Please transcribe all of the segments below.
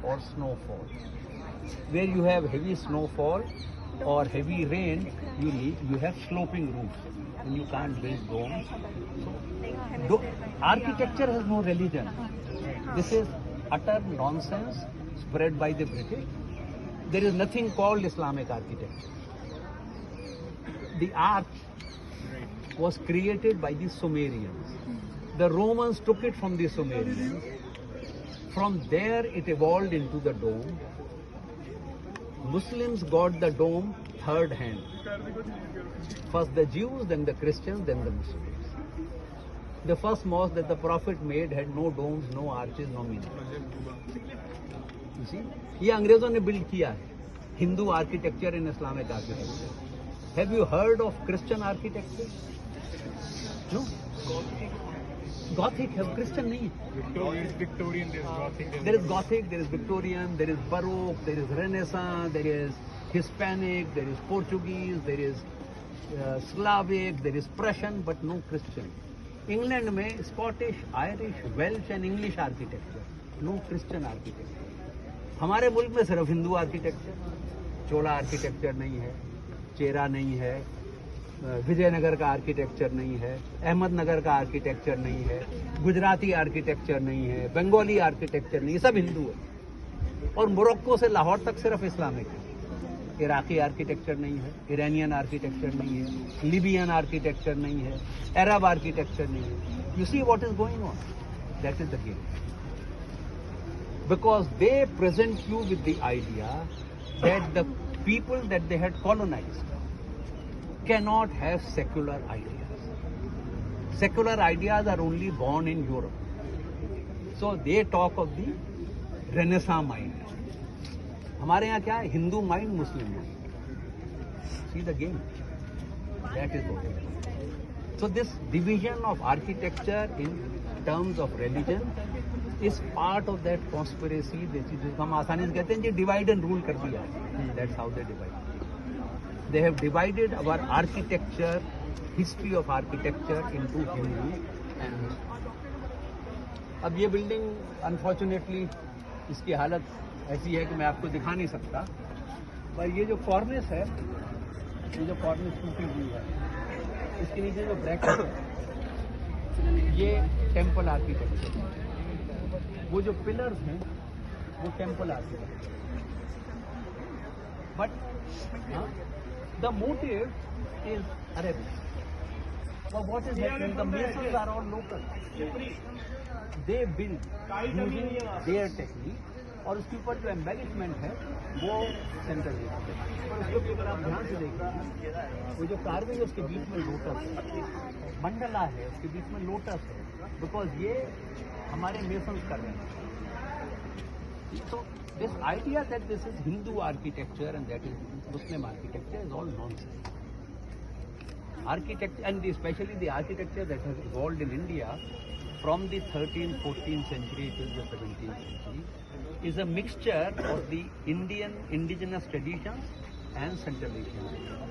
or snowfall. Where you have heavy snowfall or heavy rain, you have sloping roofs and you can't build domes. So, architecture has no religion. This is utter nonsense spread by the British. There is nothing called Islamic architecture. The arch was created by the Sumerians. The Romans took it from the Sumerians. From there it evolved into the dome. Muslims got the dome third hand. First the Jews, then the Christians, then the Muslims. The first mosque that the Prophet made had no domes, no arches, no minarets. You see, ये अंग्रेजों ने build किया है. Hindu architecture and Islamic architecture. Have you heard of Christian architecture? No. Gothic have Christian नहीं. Victorian, there is Gothic. There is Gothic, there is Victorian, there is Baroque, there is Renaissance, there is Hispanic, there is Portuguese, there is Slavic, there is Prussian, but no Christian. England में Scottish, Irish, Welsh and English architecture, no Christian architecture. हमारे मुल्क में सिर्फ Hindu architecture, चोला architecture नहीं है, चेरा नहीं है, विजयनगर का आर्किटेक्चर नहीं है, अहमदनगर का आर्किटेक्चर नहीं है, गुजराती आर्किटेक्चर नहीं है, बंगाली आर्किटेक्चर नहीं है, सब हिंदू है. और मोरक्को से लाहौर तक सिर्फ इस्लामिक है. इराकी आर्किटेक्चर नहीं है, ईरानियन आर्किटेक्चर नहीं है, लिबियन आर्किटेक्चर नहीं है, अरब आर्किटेक्चर नहीं है. You see what is going on. That is the game. Because they present you with the idea that the people that they had colonized cannot have secular ideas. Secular ideas are only born in Europe. So they talk of the Renaissance mind. हमारे यहाँ क्या है? Hindu mind, Muslim mind. See the game. That is what it is. So this division of architecture in terms of religion is part of that conspiracy जिसको हम आसानी से कहते हैं जी divide and rule कर दिया. That's how they divide. They have divided our architecture, history of architecture into Hindu and Muslim. अब ये बिल्डिंग अनफॉर्चुनेटली इसकी हालत ऐसी है कि मैं आपको दिखा नहीं सकता, पर ये जो कॉर्निस है, ये जो कॉर्निस टूटी हुई है, इसके नीचे जो ब्रैकेट है, ये टेम्पल आर्किटेक्चर है. वो जो पिलर्स हैं वो temple architecture. But the motive is Arabic. What is happening? The masons are all local. They build using their technique. और उसके ऊपर जो एम्बेलिशमेंट है वो सेंट्रल है. और उसके ऊपर आप ध्यान से देखिए, वो जो कार्विंग है उसके बीच में लोटस है, मंडला है, उसके बीच में लोटस है. बिकॉज ये हमारे मेसन्स कर रहे हैं. So this idea that this is Hindu architecture and that is Muslim architecture is all nonsense. Architecture, and especially the architecture that has evolved in India from the 13th, 14th century till the 17th century, is a mixture of the indigenous traditions and Central Asian traditions.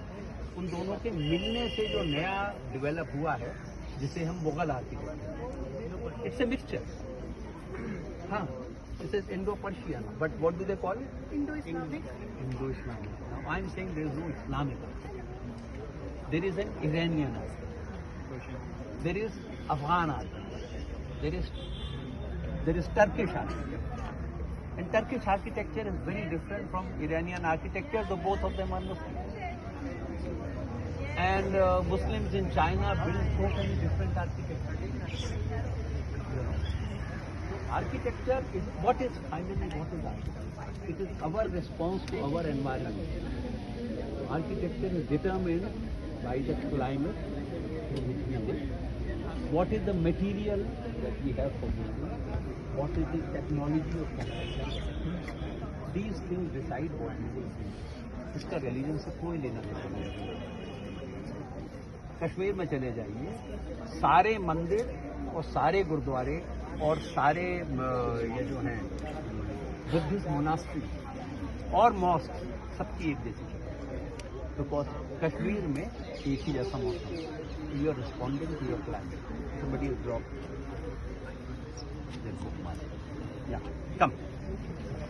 उन दोनों के मिलने से जो नया develop हुआ है, जिसे हम Mughal architecture, it's a mixture. हाँ, this is Indo-Persian, but what do they call it? Indo-Islamic. Indo-Islamic. Now I am saying there is no Islamic architecture. There is an Iranian architecture. There is Afghan architecture. There is Turkish architecture. And Turkish architecture is very different from Iranian architecture, though both of them are Muslims. And Muslims in China build so many different architectures. Architecture is what is finally what is architecture? It is our response to our environment. Architecture is determined by the climate in which we live. What is the material that we have for building? What is the technology of construction? These things decide what we will do. इसका religion से कोई लेना देना नहीं. कश्मीर में चले जाइए, सारे मंदिर और सारे गुरुद्वारे और सारे ये जो हैं बुद्धिस्ट मोनास्ट्री और मॉस्क सबकी एक जैसी है. बिकॉज कश्मीर में एक ही जैसा मौसम. You are responding to your climate. Somebody is drop. Yeah, come.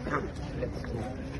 Let's do.